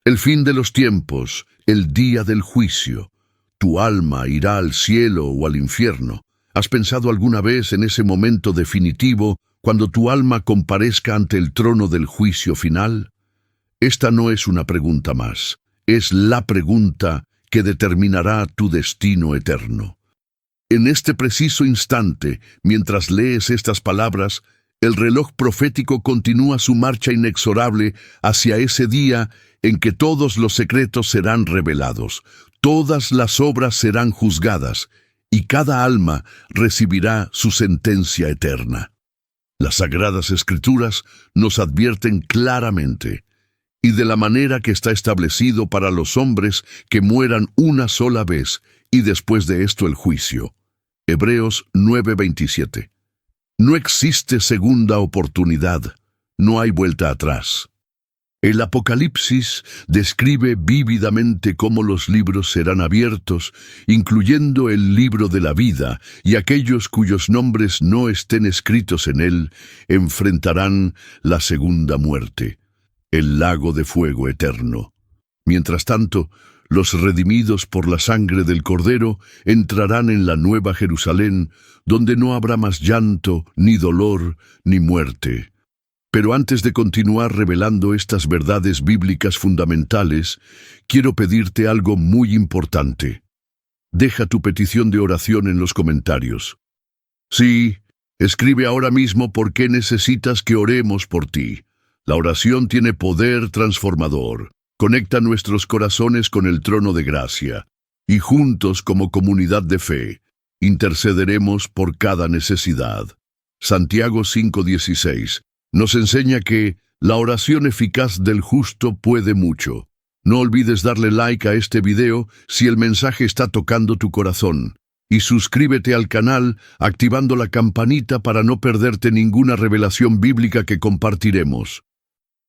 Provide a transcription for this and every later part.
El fin de los tiempos, el día del juicio. Tu alma irá al cielo o al infierno. ¿Has pensado alguna vez en ese momento definitivo cuando tu alma comparezca ante el trono del juicio final? Esta no es una pregunta más, es la pregunta que determinará tu destino eterno. En este preciso instante, mientras lees estas palabras, el reloj profético continúa su marcha inexorable hacia ese día en que todos los secretos serán revelados, todas las obras serán juzgadas, y cada alma recibirá su sentencia eterna. Las Sagradas Escrituras nos advierten claramente, y de la manera que está establecido para los hombres que mueran una sola vez, y después de esto el juicio. Hebreos 9:27. No existe segunda oportunidad, no hay vuelta atrás. El Apocalipsis describe vívidamente cómo los libros serán abiertos, incluyendo el libro de la vida, y aquellos cuyos nombres no estén escritos en él enfrentarán la segunda muerte, el lago de fuego eterno. Mientras tanto, los redimidos por la sangre del Cordero entrarán en la Nueva Jerusalén, donde no habrá más llanto, ni dolor, ni muerte. Pero antes de continuar revelando estas verdades bíblicas fundamentales, quiero pedirte algo muy importante. Deja tu petición de oración en los comentarios. Sí, escribe ahora mismo por qué necesitas que oremos por ti. La oración tiene poder transformador. Conecta nuestros corazones con el trono de gracia, y juntos como comunidad de fe, intercederemos por cada necesidad. Santiago 5:16 nos enseña que la oración eficaz del justo puede mucho. No olvides darle like a este video si el mensaje está tocando tu corazón, y suscríbete al canal activando la campanita para no perderte ninguna revelación bíblica que compartiremos.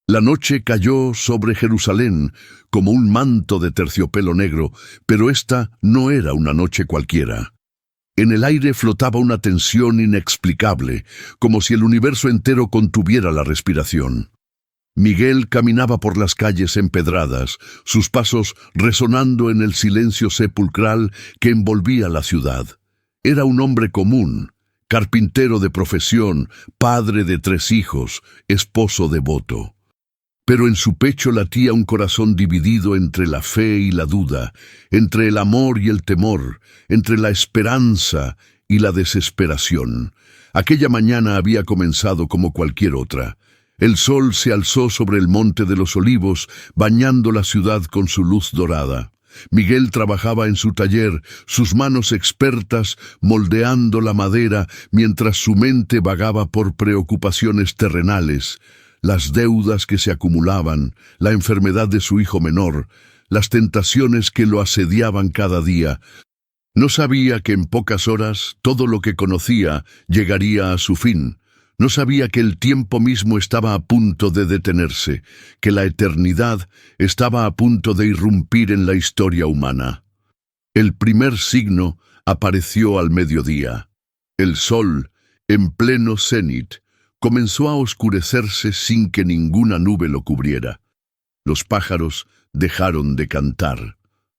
La noche cayó sobre Jerusalén como un manto de terciopelo negro, pero esta no era una noche cualquiera. En el aire flotaba una tensión inexplicable, como si el universo entero contuviera la respiración. Miguel caminaba por las calles empedradas, sus pasos resonando en el silencio sepulcral que envolvía la ciudad. Era un hombre común, carpintero de profesión, padre de 3 hijos, esposo devoto. Pero en su pecho latía un corazón dividido entre la fe y la duda, entre el amor y el temor, entre la esperanza y la desesperación. Aquella mañana había comenzado como cualquier otra. El sol se alzó sobre el monte de los Olivos, bañando la ciudad con su luz dorada. Miguel trabajaba en su taller, sus manos expertas moldeando la madera, mientras su mente vagaba por preocupaciones terrenales. Las deudas que se acumulaban, la enfermedad de su hijo menor, las tentaciones que lo asediaban cada día. No sabía que en pocas horas todo lo que conocía llegaría a su fin. No sabía que el tiempo mismo estaba a punto de detenerse, que la eternidad estaba a punto de irrumpir en la historia humana. El primer signo apareció al mediodía. El sol, en pleno cenit, comenzó a oscurecerse sin que ninguna nube lo cubriera. Los pájaros dejaron de cantar.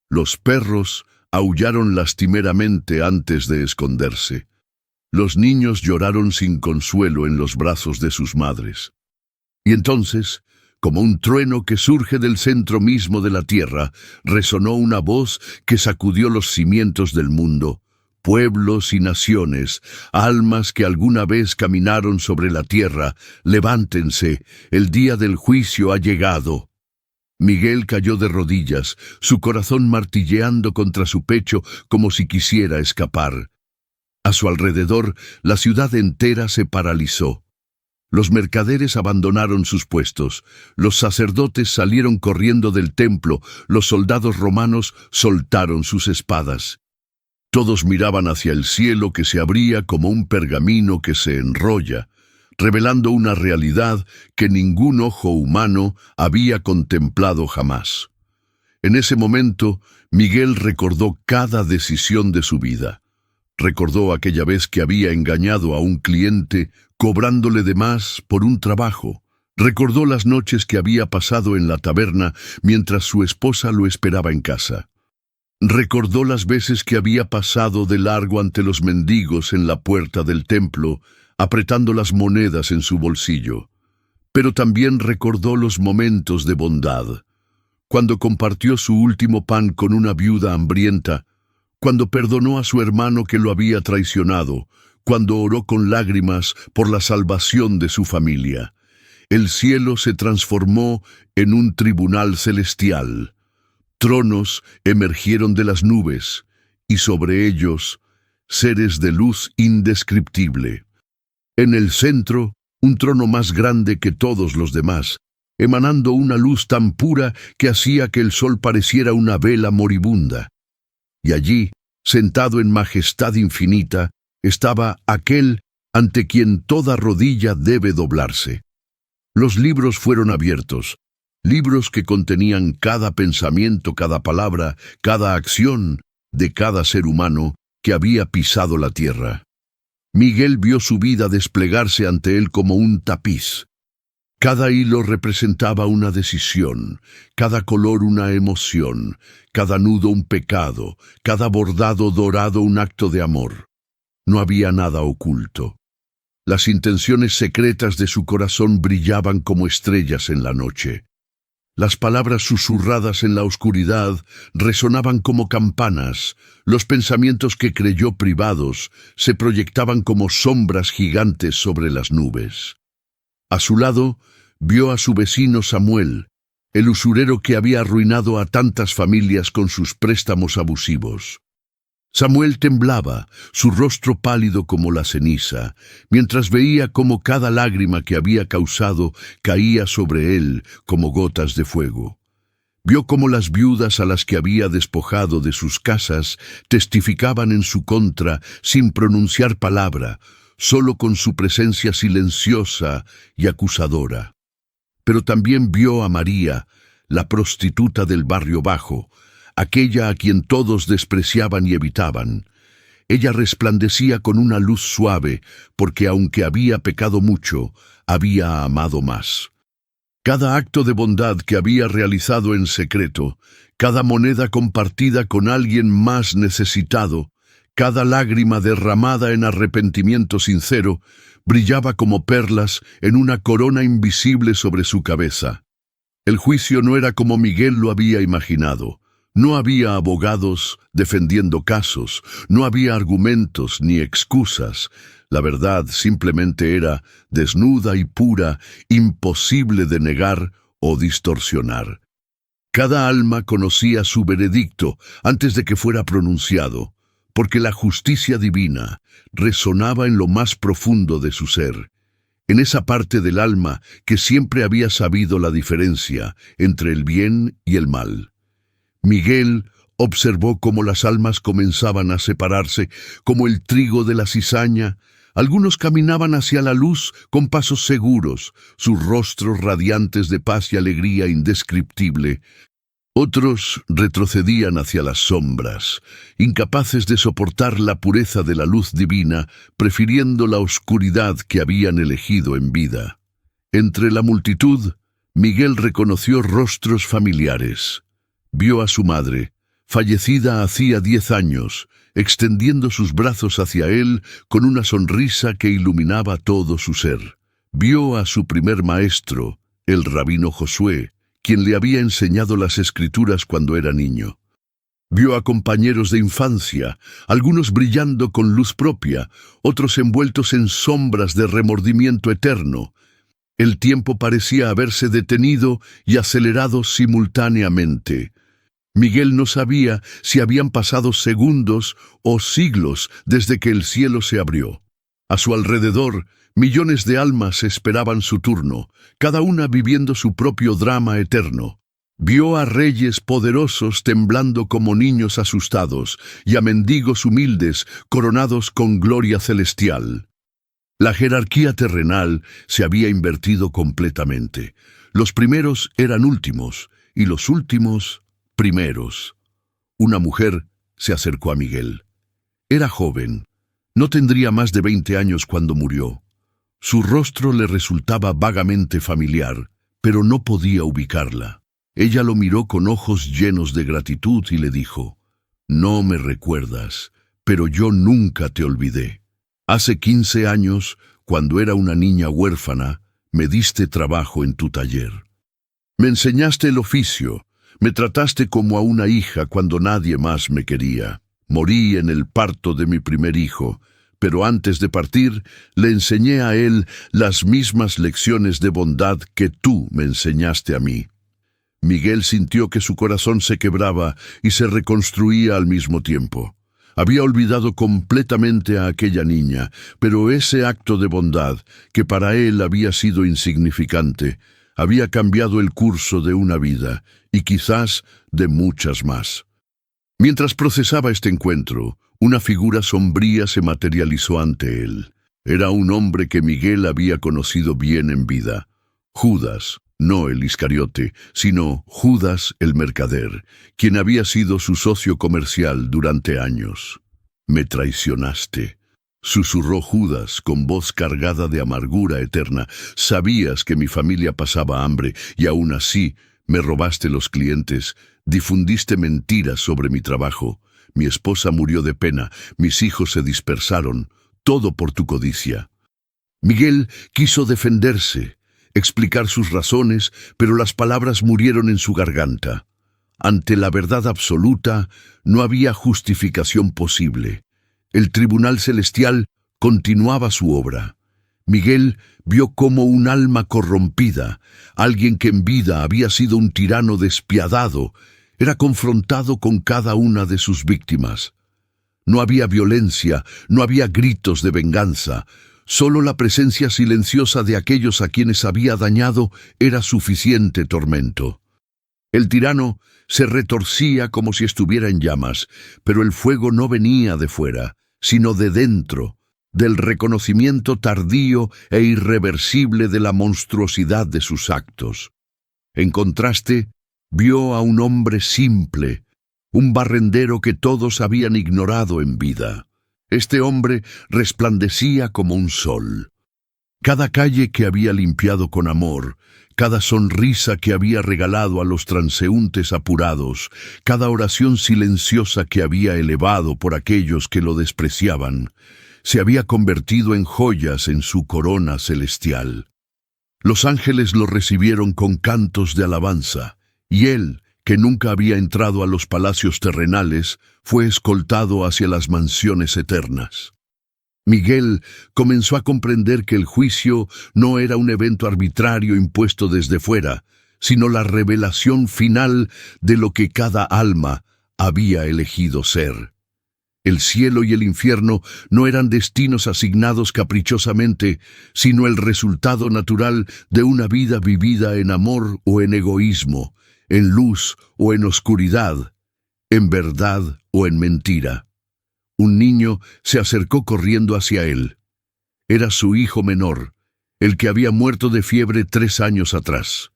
Los perros aullaron lastimeramente antes de esconderse. Los niños lloraron sin consuelo en los brazos de sus madres. Y entonces, como un trueno que surge del centro mismo de la tierra, resonó una voz que sacudió los cimientos del mundo. Pueblos y naciones, almas que alguna vez caminaron sobre la tierra, levántense, el día del juicio ha llegado. Miguel cayó de rodillas, su corazón martilleando contra su pecho como si quisiera escapar. A su alrededor, la ciudad entera se paralizó. Los mercaderes abandonaron sus puestos, los sacerdotes salieron corriendo del templo, los soldados romanos soltaron sus espadas. Todos miraban hacia el cielo que se abría como un pergamino que se enrolla, revelando una realidad que ningún ojo humano había contemplado jamás. En ese momento, Miguel recordó cada decisión de su vida. Recordó aquella vez que había engañado a un cliente cobrándole de más por un trabajo. Recordó las noches que había pasado en la taberna mientras su esposa lo esperaba en casa. Recordó las veces que había pasado de largo ante los mendigos en la puerta del templo, apretando las monedas en su bolsillo. Pero también recordó los momentos de bondad, cuando compartió su último pan con una viuda hambrienta, cuando perdonó a su hermano que lo había traicionado, cuando oró con lágrimas por la salvación de su familia. El cielo se transformó en un tribunal celestial. Tronos emergieron de las nubes, y sobre ellos, seres de luz indescriptible. En el centro, un trono más grande que todos los demás, emanando una luz tan pura que hacía que el sol pareciera una vela moribunda. Y allí, sentado en majestad infinita, estaba aquel ante quien toda rodilla debe doblarse. Los libros fueron abiertos, libros que contenían cada pensamiento, cada palabra, cada acción de cada ser humano que había pisado la tierra. Miguel vio su vida desplegarse ante él como un tapiz. Cada hilo representaba una decisión, cada color una emoción, cada nudo un pecado, cada bordado dorado un acto de amor. No había nada oculto. Las intenciones secretas de su corazón brillaban como estrellas en la noche. Las palabras susurradas en la oscuridad resonaban como campanas. Los pensamientos que creyó privados se proyectaban como sombras gigantes sobre las nubes. A su lado, vio a su vecino Samuel, el usurero que había arruinado a tantas familias con sus préstamos abusivos. Samuel temblaba, su rostro pálido como la ceniza, mientras veía cómo cada lágrima que había causado caía sobre él como gotas de fuego. Vio cómo las viudas a las que había despojado de sus casas testificaban en su contra sin pronunciar palabra, solo con su presencia silenciosa y acusadora. Pero también vio a María, la prostituta del barrio bajo, aquella a quien todos despreciaban y evitaban. Ella resplandecía con una luz suave, porque aunque había pecado mucho, había amado más. Cada acto de bondad que había realizado en secreto, cada moneda compartida con alguien más necesitado, cada lágrima derramada en arrepentimiento sincero, brillaba como perlas en una corona invisible sobre su cabeza. El juicio no era como Miguel lo había imaginado. No había abogados defendiendo casos, no había argumentos ni excusas. La verdad simplemente era desnuda y pura, imposible de negar o distorsionar. Cada alma conocía su veredicto antes de que fuera pronunciado, porque la justicia divina resonaba en lo más profundo de su ser, en esa parte del alma que siempre había sabido la diferencia entre el bien y el mal. Miguel observó cómo las almas comenzaban a separarse, como el trigo de la cizaña. Algunos caminaban hacia la luz con pasos seguros, sus rostros radiantes de paz y alegría indescriptible. Otros retrocedían hacia las sombras, incapaces de soportar la pureza de la luz divina, prefiriendo la oscuridad que habían elegido en vida. Entre la multitud, Miguel reconoció rostros familiares. Vio a su madre, fallecida hacía 10 años, extendiendo sus brazos hacia él con una sonrisa que iluminaba todo su ser. Vio a su primer maestro, el rabino Josué, quien le había enseñado las escrituras cuando era niño. Vio a compañeros de infancia, algunos brillando con luz propia, otros envueltos en sombras de remordimiento eterno. El tiempo parecía haberse detenido y acelerado simultáneamente. Miguel no sabía si habían pasado segundos o siglos desde que el cielo se abrió. A su alrededor, millones de almas esperaban su turno, cada una viviendo su propio drama eterno. Vio a reyes poderosos temblando como niños asustados y a mendigos humildes coronados con gloria celestial. La jerarquía terrenal se había invertido completamente. Los primeros eran últimos y los últimos primeros. Una mujer se acercó a Miguel. Era joven. No tendría más de 20 años cuando murió. Su rostro le resultaba vagamente familiar, pero no podía ubicarla. Ella lo miró con ojos llenos de gratitud y le dijo: «No me recuerdas, pero yo nunca te olvidé. Hace 15 años, cuando era una niña huérfana, me diste trabajo en tu taller. Me enseñaste el oficio, me trataste como a una hija cuando nadie más me quería. Morí en el parto de mi primer hijo, pero antes de partir, le enseñé a él las mismas lecciones de bondad que tú me enseñaste a mí». Miguel sintió que su corazón se quebraba y se reconstruía al mismo tiempo. Había olvidado completamente a aquella niña, pero ese acto de bondad, que para él había sido insignificante, había cambiado el curso de una vida, y quizás de muchas más. Mientras procesaba este encuentro, una figura sombría se materializó ante él. Era un hombre que Miguel había conocido bien en vida: Judas. No el Iscariote, sino Judas el mercader, quien había sido su socio comercial durante años. «Me traicionaste», susurró Judas con voz cargada de amargura eterna. «Sabías que mi familia pasaba hambre y aún así me robaste los clientes, difundiste mentiras sobre mi trabajo. Mi esposa murió de pena, mis hijos se dispersaron, todo por tu codicia». Miguel quiso defenderse, explicar sus razones, pero las palabras murieron en su garganta. Ante la verdad absoluta, no había justificación posible. El tribunal celestial continuaba su obra. Miguel vio cómo un alma corrompida, alguien que en vida había sido un tirano despiadado, era confrontado con cada una de sus víctimas. No había violencia, no había gritos de venganza. Solo la presencia silenciosa de aquellos a quienes había dañado era suficiente tormento. El tirano se retorcía como si estuviera en llamas, pero el fuego no venía de fuera, sino de dentro, del reconocimiento tardío e irreversible de la monstruosidad de sus actos. En contraste, vio a un hombre simple, un barrendero que todos habían ignorado en vida. Este hombre resplandecía como un sol. Cada calle que había limpiado con amor, cada sonrisa que había regalado a los transeúntes apurados, cada oración silenciosa que había elevado por aquellos que lo despreciaban, se había convertido en joyas en su corona celestial. Los ángeles lo recibieron con cantos de alabanza, y él, que nunca había entrado a los palacios terrenales, fue escoltado hacia las mansiones eternas. Miguel comenzó a comprender que el juicio no era un evento arbitrario impuesto desde fuera, sino la revelación final de lo que cada alma había elegido ser. El cielo y el infierno no eran destinos asignados caprichosamente, sino el resultado natural de una vida vivida en amor o en egoísmo, en luz o en oscuridad, en verdad o en mentira. Un niño se acercó corriendo hacia él. Era su hijo menor, el que había muerto de fiebre 3 años atrás.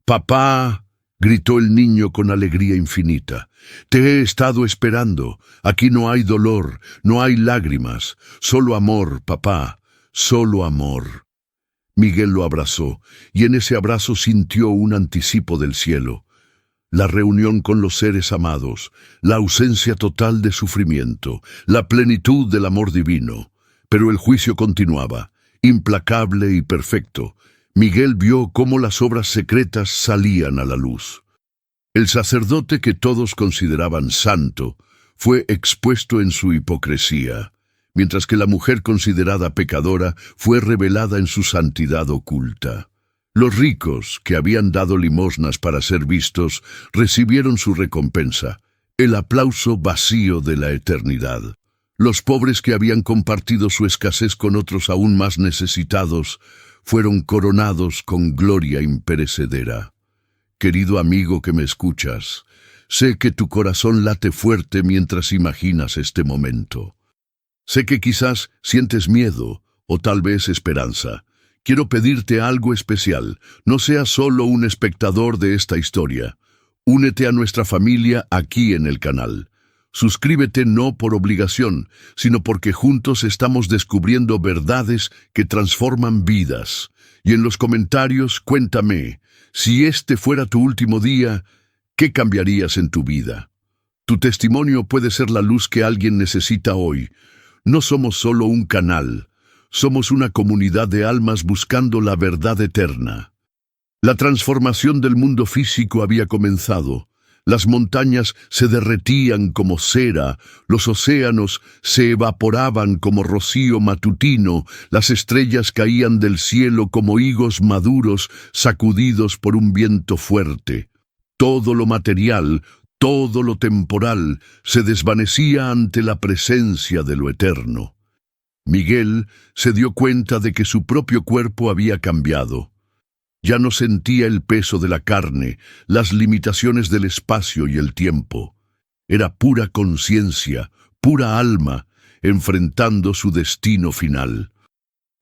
«Papá», gritó el niño con alegría infinita, «te he estado esperando. Aquí no hay dolor, no hay lágrimas, solo amor, papá, solo amor». Miguel lo abrazó, y en ese abrazo sintió un anticipo del cielo. La reunión con los seres amados, la ausencia total de sufrimiento, la plenitud del amor divino. Pero el juicio continuaba, implacable y perfecto. Miguel vio cómo las obras secretas salían a la luz. El sacerdote que todos consideraban santo fue expuesto en su hipocresía, mientras que la mujer considerada pecadora fue revelada en su santidad oculta. Los ricos, que habían dado limosnas para ser vistos, recibieron su recompensa, el aplauso vacío de la eternidad. Los pobres que habían compartido su escasez con otros aún más necesitados, fueron coronados con gloria imperecedera. Querido amigo que me escuchas, sé que tu corazón late fuerte mientras imaginas este momento. Sé que quizás sientes miedo o tal vez esperanza. Quiero pedirte algo especial. No seas solo un espectador de esta historia. Únete a nuestra familia aquí en el canal. Suscríbete no por obligación, sino porque juntos estamos descubriendo verdades que transforman vidas. Y en los comentarios cuéntame, si este fuera tu último día, ¿qué cambiarías en tu vida? Tu testimonio puede ser la luz que alguien necesita hoy. No somos solo un canal, somos una comunidad de almas buscando la verdad eterna. La transformación del mundo físico había comenzado. Las montañas se derretían como cera, los océanos se evaporaban como rocío matutino, las estrellas caían del cielo como higos maduros sacudidos por un viento fuerte. Todo lo material, todo lo temporal, se desvanecía ante la presencia de lo eterno. Miguel se dio cuenta de que su propio cuerpo había cambiado. Ya no sentía el peso de la carne, las limitaciones del espacio y el tiempo. Era pura conciencia, pura alma, enfrentando su destino final.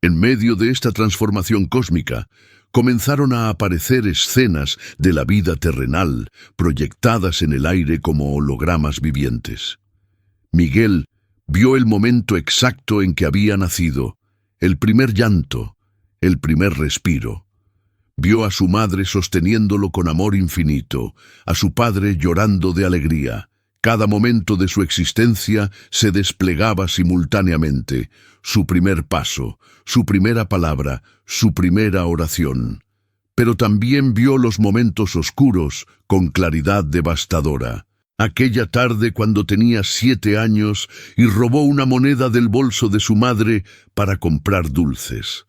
En medio de esta transformación cósmica, comenzaron a aparecer escenas de la vida terrenal, proyectadas en el aire como hologramas vivientes. Miguel vio el momento exacto en que había nacido, el primer llanto, el primer respiro. Vio a su madre sosteniéndolo con amor infinito, a su padre llorando de alegría. Cada momento de su existencia se desplegaba simultáneamente, su primer paso, su primera palabra, su primera oración. Pero también vio los momentos oscuros con claridad devastadora. Aquella tarde cuando tenía 7 años y robó una moneda del bolso de su madre para comprar dulces.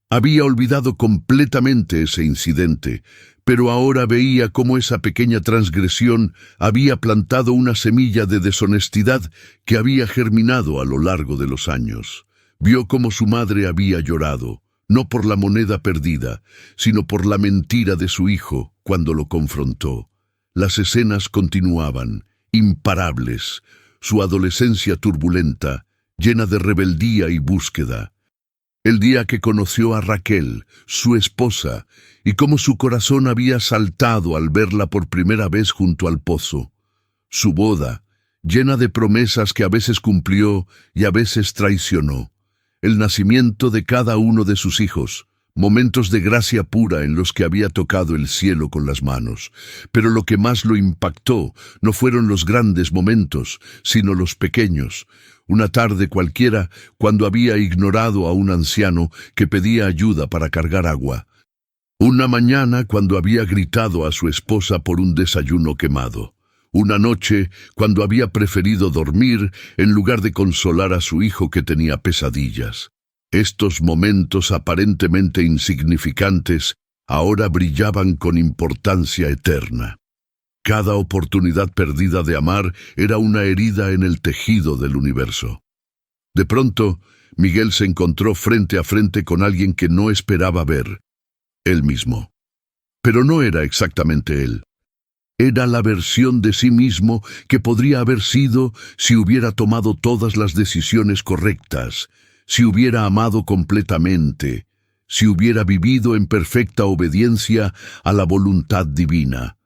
Había olvidado completamente ese incidente, pero ahora veía cómo esa pequeña transgresión había plantado una semilla de deshonestidad que había germinado a lo largo de los años. Vio cómo su madre había llorado, no por la moneda perdida, sino por la mentira de su hijo cuando lo confrontó. Las escenas continuaban, imparables, su adolescencia turbulenta, llena de rebeldía y búsqueda. El día que conoció a Raquel, su esposa, y cómo su corazón había saltado al verla por primera vez junto al pozo. Su boda, llena de promesas que a veces cumplió y a veces traicionó. El nacimiento de cada uno de sus hijos, momentos de gracia pura en los que había tocado el cielo con las manos. Pero lo que más lo impactó no fueron los grandes momentos, sino los pequeños. Una tarde cualquiera, cuando había ignorado a un anciano que pedía ayuda para cargar agua. Una mañana, cuando había gritado a su esposa por un desayuno quemado. Una noche, cuando había preferido dormir en lugar de consolar a su hijo que tenía pesadillas. Estos momentos aparentemente insignificantes ahora brillaban con importancia eterna. Cada oportunidad perdida de amar era una herida en el tejido del universo. De pronto, Miguel se encontró frente a frente con alguien que no esperaba ver, él mismo. Pero no era exactamente él. Era la versión de sí mismo que podría haber sido si hubiera tomado todas las decisiones correctas, si hubiera amado completamente, si hubiera vivido en perfecta obediencia a la voluntad divina.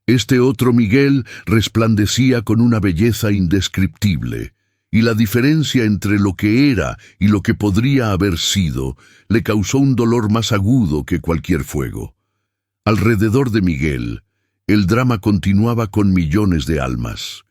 Este otro Miguel resplandecía con una belleza indescriptible, y la diferencia entre lo que era y lo que podría haber sido le causó un dolor más agudo que cualquier fuego. Alrededor de Miguel, el drama continuaba con millones de almas.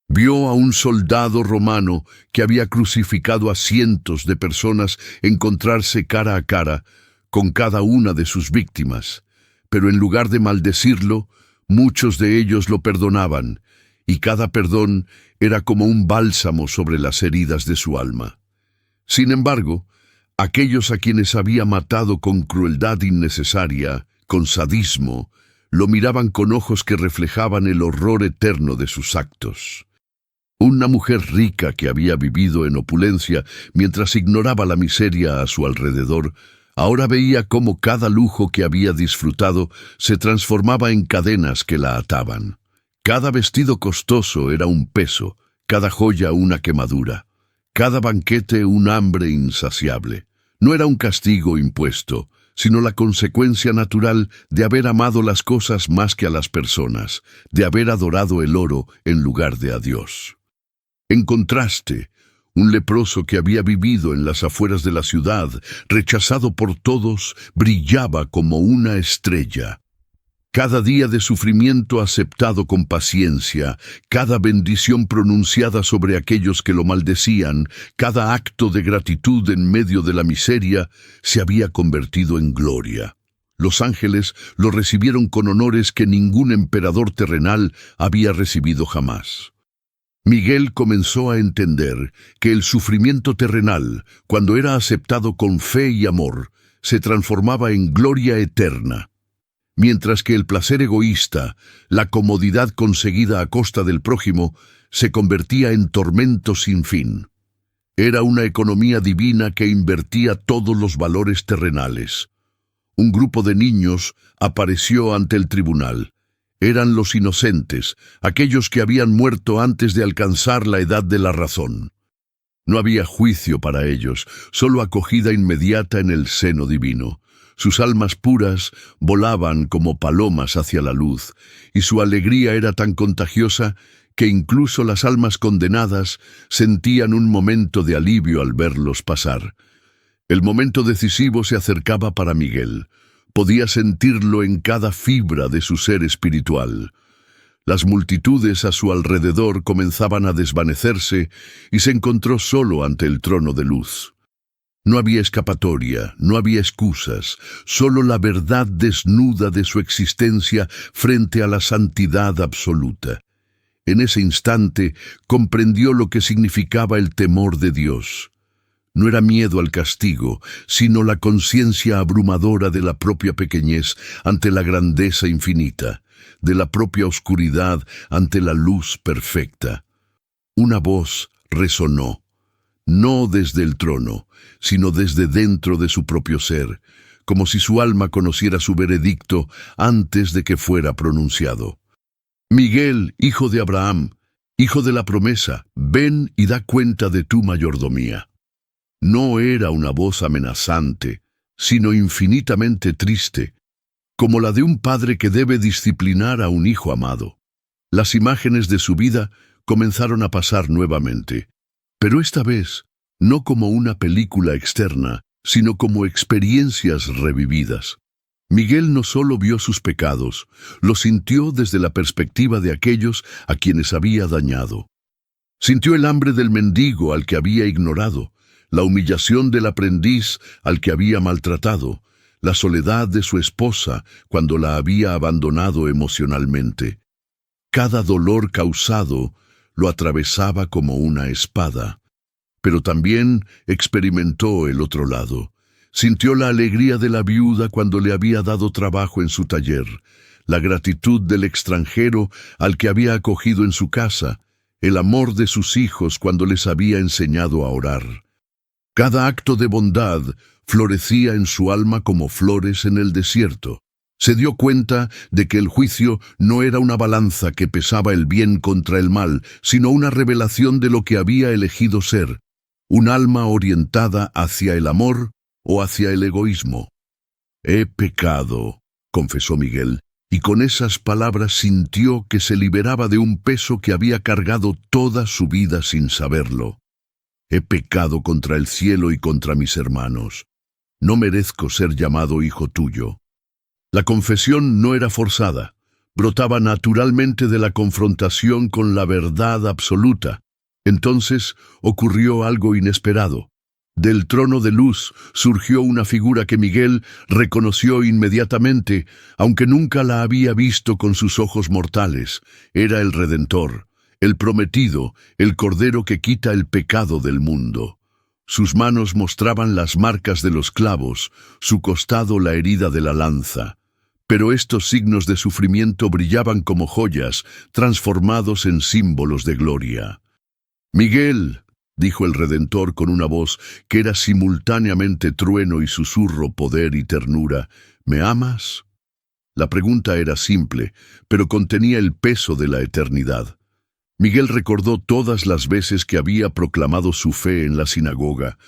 Vio a un soldado romano que había crucificado a cientos de personas encontrarse cara a cara con cada una de sus víctimas, pero en lugar de maldecirlo, muchos de ellos lo perdonaban, y cada perdón era como un bálsamo sobre las heridas de su alma. Sin embargo, aquellos a quienes había matado con crueldad innecesaria, con sadismo, lo miraban con ojos que reflejaban el horror eterno de sus actos. Una mujer rica que había vivido en opulencia mientras ignoraba la miseria a su alrededor, ahora veía cómo cada lujo que había disfrutado se transformaba en cadenas que la ataban. Cada vestido costoso era un peso, cada joya una quemadura, cada banquete un hambre insaciable. No era un castigo impuesto, sino la consecuencia natural de haber amado las cosas más que a las personas, de haber adorado el oro en lugar de a Dios. En contraste, un leproso que había vivido en las afueras de la ciudad, rechazado por todos, brillaba como una estrella. Cada día de sufrimiento aceptado con paciencia, cada bendición pronunciada sobre aquellos que lo maldecían, cada acto de gratitud en medio de la miseria, se había convertido en gloria. Los ángeles lo recibieron con honores que ningún emperador terrenal había recibido jamás. Miguel comenzó a entender que el sufrimiento terrenal, cuando era aceptado con fe y amor, se transformaba en gloria eterna, mientras que el placer egoísta, la comodidad conseguida a costa del prójimo, se convertía en tormento sin fin. Era una economía divina que invertía todos los valores terrenales. Un grupo de niños apareció ante el tribunal. Eran los inocentes, aquellos que habían muerto antes de alcanzar la edad de la razón. No había juicio para ellos, solo acogida inmediata en el seno divino. Sus almas puras volaban como palomas hacia la luz, y su alegría era tan contagiosa que incluso las almas condenadas sentían un momento de alivio al verlos pasar. El momento decisivo se acercaba para Miguel. Podía sentirlo en cada fibra de su ser espiritual. Las multitudes a su alrededor comenzaban a desvanecerse y se encontró solo ante el trono de luz. No había escapatoria, no había excusas, solo la verdad desnuda de su existencia frente a la santidad absoluta. En ese instante comprendió lo que significaba el temor de Dios. No era miedo al castigo, sino la conciencia abrumadora de la propia pequeñez ante la grandeza infinita, de la propia oscuridad ante la luz perfecta. Una voz resonó, no desde el trono, sino desde dentro de su propio ser, como si su alma conociera su veredicto antes de que fuera pronunciado. Miguel, hijo de Abraham, hijo de la promesa, ven y da cuenta de tu mayordomía. No era una voz amenazante, sino infinitamente triste, como la de un padre que debe disciplinar a un hijo amado. Las imágenes de su vida comenzaron a pasar nuevamente, pero esta vez no como una película externa, sino como experiencias revividas. Miguel no solo vio sus pecados, los sintió desde la perspectiva de aquellos a quienes había dañado. Sintió el hambre del mendigo al que había ignorado, la humillación del aprendiz al que había maltratado, la soledad de su esposa cuando la había abandonado emocionalmente. Cada dolor causado lo atravesaba como una espada. Pero también experimentó el otro lado. Sintió la alegría de la viuda cuando le había dado trabajo en su taller, la gratitud del extranjero al que había acogido en su casa, el amor de sus hijos cuando les había enseñado a orar. Cada acto de bondad florecía en su alma como flores en el desierto. Se dio cuenta de que el juicio no era una balanza que pesaba el bien contra el mal, sino una revelación de lo que había elegido ser, un alma orientada hacia el amor o hacia el egoísmo. He pecado, confesó Miguel, y con esas palabras sintió que se liberaba de un peso que había cargado toda su vida sin saberlo. He pecado contra el cielo y contra mis hermanos. No merezco ser llamado hijo tuyo. La confesión no era forzada, brotaba naturalmente de la confrontación con la verdad absoluta. Entonces ocurrió algo inesperado. Del trono de luz surgió una figura que Miguel reconoció inmediatamente, aunque nunca la había visto con sus ojos mortales. Era el Redentor, el prometido, el Cordero que quita el pecado del mundo. Sus manos mostraban las marcas de los clavos, su costado la herida de la lanza. Pero estos signos de sufrimiento brillaban como joyas, transformados en símbolos de gloria. «Miguel», dijo el Redentor con una voz que era simultáneamente trueno y susurro, poder y ternura, «¿me amas?». La pregunta era simple, pero contenía el peso de la eternidad. Miguel recordó todas las veces que había proclamado su fe en la sinagoga,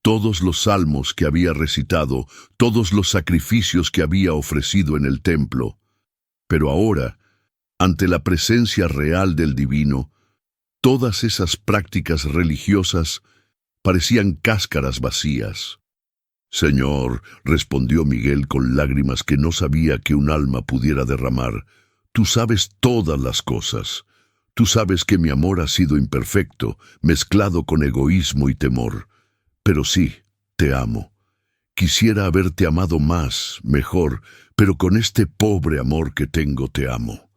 todos los salmos que había recitado, todos los sacrificios que había ofrecido en el templo. Pero ahora, ante la presencia real del Divino, Todas esas prácticas religiosas parecían cáscaras vacías. «Señor», respondió Miguel con lágrimas que no sabía que un alma pudiera derramar, «tú sabes todas las cosas. Tú sabes que mi amor ha sido imperfecto, mezclado con egoísmo y temor. Pero sí, te amo. Quisiera haberte amado más, mejor, pero con este pobre amor que tengo te amo».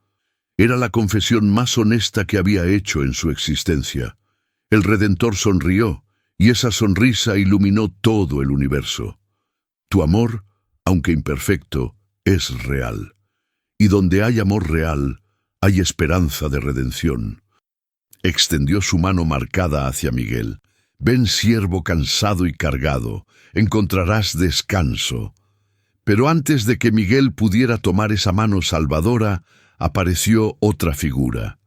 Era la confesión más honesta que había hecho en su existencia. El Redentor sonrió, y esa sonrisa iluminó todo el universo. Tu amor, aunque imperfecto, es real. Y donde hay amor real, hay esperanza de redención. Extendió su mano marcada hacia Miguel. «Ven, siervo cansado y cargado, encontrarás descanso». Pero antes de que Miguel pudiera tomar esa mano salvadora, apareció otra figura.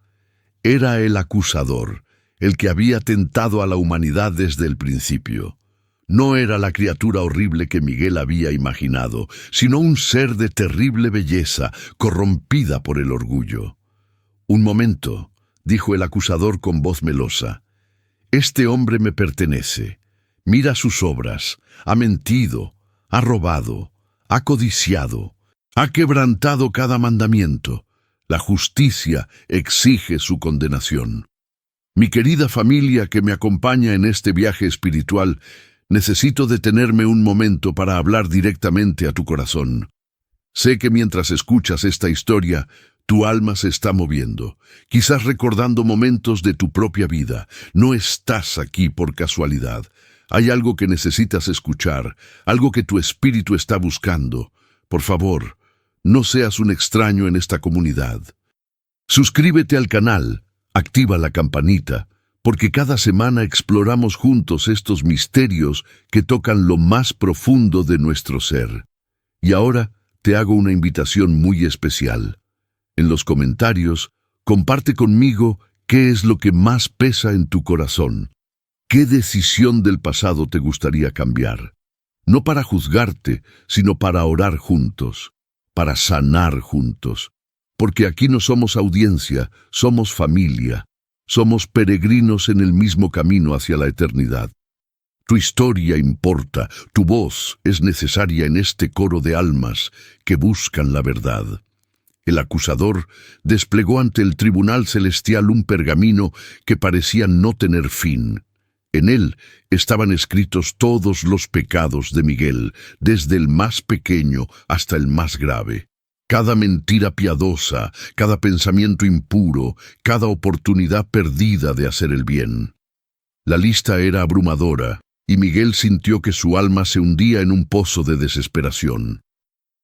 Era el acusador, el que había tentado a la humanidad desde el principio. No era la criatura horrible que Miguel había imaginado, sino un ser de terrible belleza, corrompida por el orgullo. «Un momento», dijo el acusador con voz melosa. «Este hombre me pertenece. Mira sus obras. Ha mentido, ha robado, ha codiciado, ha quebrantado cada mandamiento. La justicia exige su condenación. Mi querida familia que me acompaña en este viaje espiritual, necesito detenerme un momento para hablar directamente a tu corazón. Sé que mientras escuchas esta historia, tu alma se está moviendo, quizás recordando momentos de tu propia vida. No estás aquí por casualidad. Hay algo que necesitas escuchar, algo que tu espíritu está buscando. Por favor, no seas un extraño en esta comunidad. Suscríbete al canal, activa la campanita, porque cada semana exploramos juntos estos misterios que tocan lo más profundo de nuestro ser. Y ahora te hago una invitación muy especial. En los comentarios, comparte conmigo qué es lo que más pesa en tu corazón. ¿Qué decisión del pasado te gustaría cambiar? No para juzgarte, sino para orar juntos, para sanar juntos. Porque aquí no somos audiencia, somos familia. Somos peregrinos en el mismo camino hacia la eternidad. Tu historia importa, tu voz es necesaria en este coro de almas que buscan la verdad. El acusador desplegó ante el tribunal celestial un pergamino que parecía no tener fin. En él estaban escritos todos los pecados de Miguel, desde el más pequeño hasta el más grave. Cada mentira piadosa, cada pensamiento impuro, cada oportunidad perdida de hacer el bien. La lista era abrumadora, y Miguel sintió que su alma se hundía en un pozo de desesperación.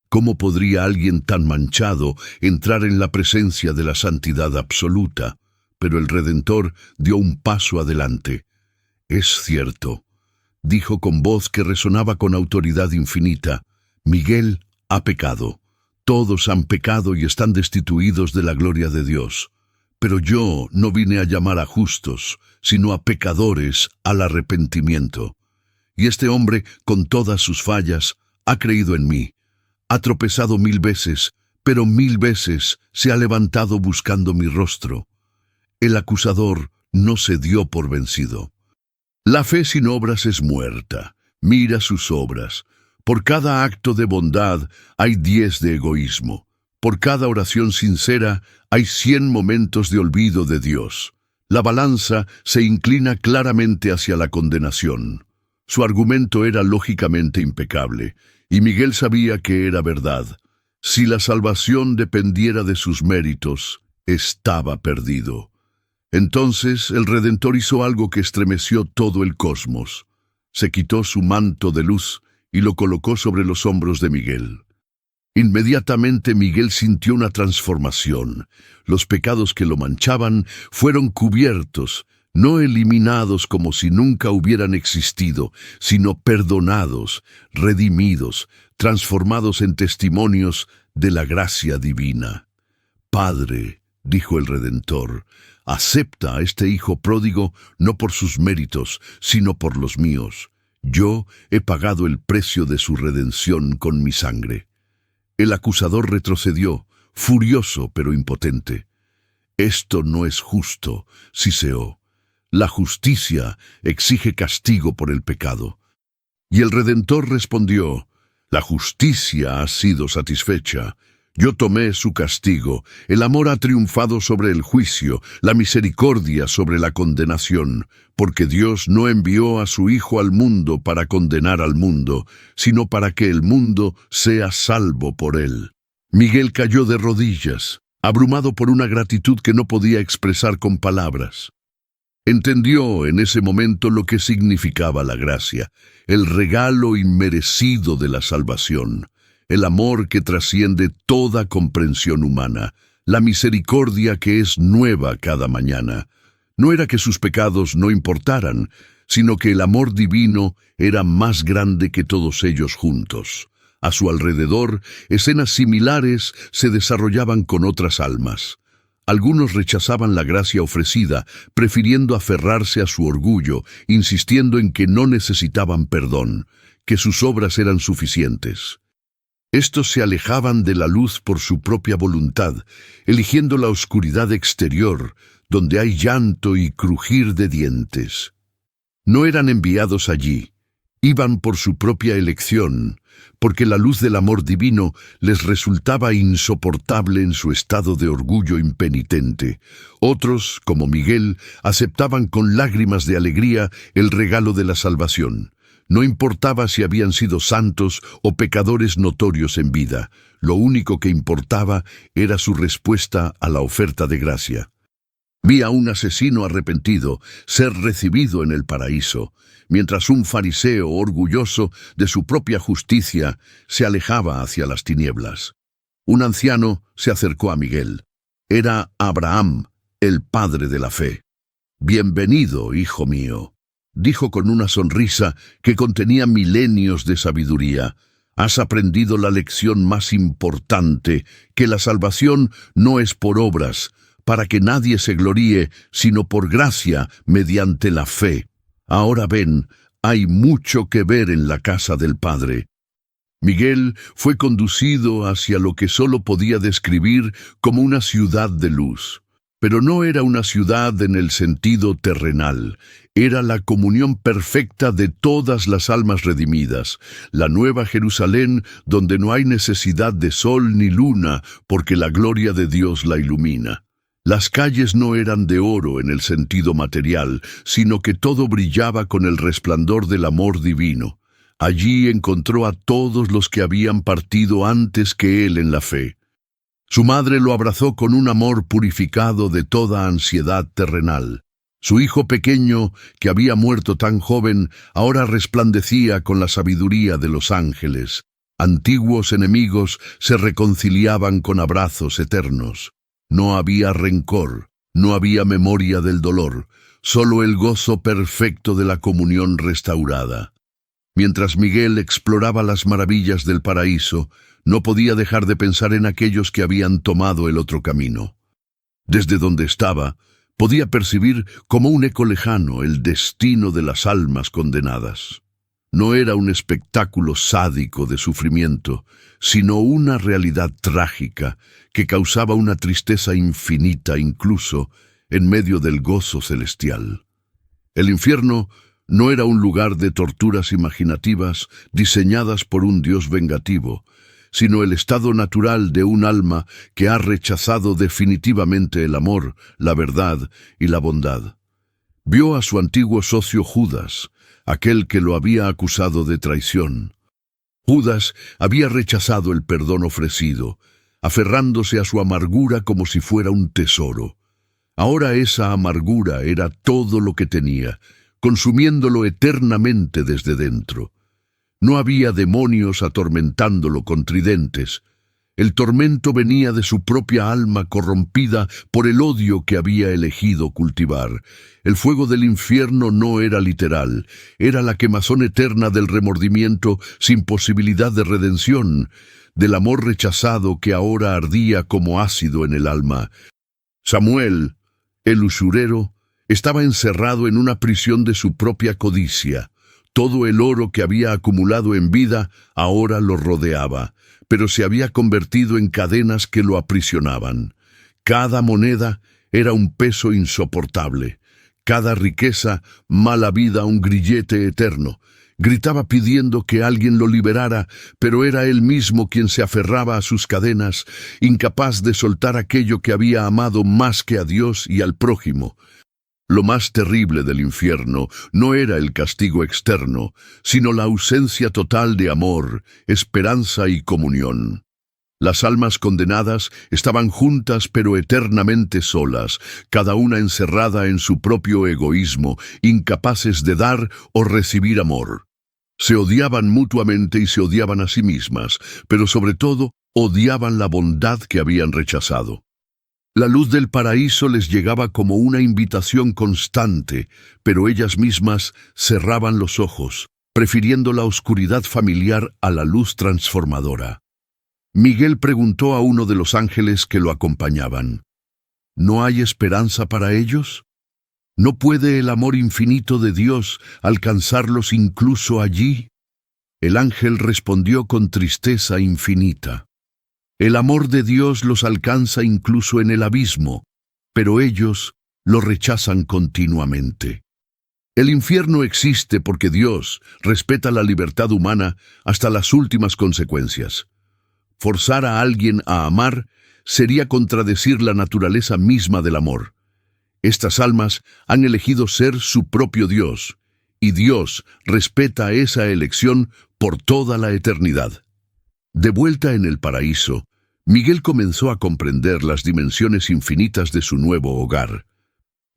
¿Cómo podría alguien tan manchado entrar en la presencia de la santidad absoluta? Pero el Redentor dio un paso adelante. «Es cierto», dijo con voz que resonaba con autoridad infinita, «Miguel ha pecado. Todos han pecado y están destituidos de la gloria de Dios. Pero yo no vine a llamar a justos, sino a pecadores al arrepentimiento. Y este hombre, con todas sus fallas, ha creído en mí. Ha tropezado 1000 veces, pero 1000 veces se ha levantado buscando mi rostro». El acusador no se dio por vencido. «La fe sin obras es muerta. Mira sus obras. Por cada acto de bondad hay 10 de egoísmo. Por cada oración sincera hay 100 momentos de olvido de Dios. La balanza se inclina claramente hacia la condenación». Su argumento era lógicamente impecable, y Miguel sabía que era verdad. Si la salvación dependiera de sus méritos, estaba perdido. Entonces el Redentor hizo algo que estremeció todo el cosmos. Se quitó su manto de luz y lo colocó sobre los hombros de Miguel. Inmediatamente Miguel sintió una transformación. Los pecados que lo manchaban fueron cubiertos, no eliminados como si nunca hubieran existido, sino perdonados, redimidos, transformados en testimonios de la gracia divina. «Padre», dijo el Redentor, «acepta a este hijo pródigo no por sus méritos, sino por los míos. Yo he pagado el precio de su redención con mi sangre». El acusador retrocedió, furioso pero impotente. Esto no es justo, Siseo. La justicia exige castigo por el pecado. Y el Redentor respondió, la justicia ha sido satisfecha. Yo tomé su castigo. El amor ha triunfado sobre el juicio, la misericordia sobre la condenación, porque Dios no envió a su Hijo al mundo para condenar al mundo, sino para que el mundo sea salvo por él. Miguel cayó de rodillas, abrumado por una gratitud que no podía expresar con palabras. Entendió en ese momento lo que significaba la gracia, el regalo inmerecido de la salvación, el amor que trasciende toda comprensión humana, la misericordia que es nueva cada mañana. No era que sus pecados no importaran, sino que el amor divino era más grande que todos ellos juntos. A su alrededor, escenas similares se desarrollaban con otras almas. Algunos rechazaban la gracia ofrecida, prefiriendo aferrarse a su orgullo, insistiendo en que no necesitaban perdón, que sus obras eran suficientes. Estos se alejaban de la luz por su propia voluntad, eligiendo la oscuridad exterior, donde hay llanto y crujir de dientes. No eran enviados allí, iban por su propia elección, porque la luz del amor divino les resultaba insoportable en su estado de orgullo impenitente. Otros, como Miguel, aceptaban con lágrimas de alegría el regalo de la salvación. No importaba si habían sido santos o pecadores notorios en vida, lo único que importaba era su respuesta a la oferta de gracia. Vi a un asesino arrepentido ser recibido en el paraíso, mientras un fariseo orgulloso de su propia justicia se alejaba hacia las tinieblas. Un anciano se acercó a Miguel. Era Abraham, el padre de la fe. «Bienvenido, hijo mío», dijo con una sonrisa que contenía milenios de sabiduría. «Has aprendido la lección más importante, que la salvación no es por obras, para que nadie se gloríe, sino por gracia, mediante la fe. Ahora ven, hay mucho que ver en la casa del Padre». Miguel fue conducido hacia lo que solo podía describir como una ciudad de luz. Pero no era una ciudad en el sentido terrenal, era la comunión perfecta de todas las almas redimidas, la nueva Jerusalén donde no hay necesidad de sol ni luna, porque la gloria de Dios la ilumina. Las calles no eran de oro en el sentido material, sino que todo brillaba con el resplandor del amor divino. Allí encontró a todos los que habían partido antes que él en la fe. Su madre lo abrazó con un amor purificado de toda ansiedad terrenal. Su hijo pequeño, que había muerto tan joven, ahora resplandecía con la sabiduría de los ángeles. Antiguos enemigos se reconciliaban con abrazos eternos. No había rencor, no había memoria del dolor, solo el gozo perfecto de la comunión restaurada. Mientras Miguel exploraba las maravillas del paraíso, no podía dejar de pensar en aquellos que habían tomado el otro camino. Desde donde estaba, podía percibir como un eco lejano el destino de las almas condenadas. No era un espectáculo sádico de sufrimiento, sino una realidad trágica que causaba una tristeza infinita incluso en medio del gozo celestial. El infierno no era un lugar de torturas imaginativas diseñadas por un Dios vengativo, sino el estado natural de un alma que ha rechazado definitivamente el amor, la verdad y la bondad. Vio a su antiguo socio Judas, aquel que lo había acusado de traición. Judas había rechazado el perdón ofrecido, aferrándose a su amargura como si fuera un tesoro. Ahora esa amargura era todo lo que tenía, consumiéndolo eternamente desde dentro. No había demonios atormentándolo con tridentes. El tormento venía de su propia alma corrompida por el odio que había elegido cultivar. El fuego del infierno no era literal, era la quemazón eterna del remordimiento sin posibilidad de redención, del amor rechazado que ahora ardía como ácido en el alma. Samuel, el usurero, estaba encerrado en una prisión de su propia codicia. Todo el oro que había acumulado en vida ahora lo rodeaba, pero se había convertido en cadenas que lo aprisionaban. Cada moneda era un peso insoportable. Cada riqueza, mala vida, un grillete eterno. Gritaba pidiendo que alguien lo liberara, pero era él mismo quien se aferraba a sus cadenas, incapaz de soltar aquello que había amado más que a Dios y al prójimo. Lo más terrible del infierno no era el castigo externo, sino la ausencia total de amor, esperanza y comunión. Las almas condenadas estaban juntas pero eternamente solas, cada una encerrada en su propio egoísmo, incapaces de dar o recibir amor. Se odiaban mutuamente y se odiaban a sí mismas, pero sobre todo odiaban la bondad que habían rechazado. La luz del paraíso les llegaba como una invitación constante, pero ellas mismas cerraban los ojos, prefiriendo la oscuridad familiar a la luz transformadora. Miguel preguntó a uno de los ángeles que lo acompañaban: ¿no hay esperanza para ellos? ¿No puede el amor infinito de Dios alcanzarlos incluso allí? El ángel respondió con tristeza infinita: el amor de Dios los alcanza incluso en el abismo, pero ellos lo rechazan continuamente. El infierno existe porque Dios respeta la libertad humana hasta las últimas consecuencias. Forzar a alguien a amar sería contradecir la naturaleza misma del amor. Estas almas han elegido ser su propio Dios, y Dios respeta esa elección por toda la eternidad. De vuelta en el paraíso, Miguel comenzó a comprender las dimensiones infinitas de su nuevo hogar.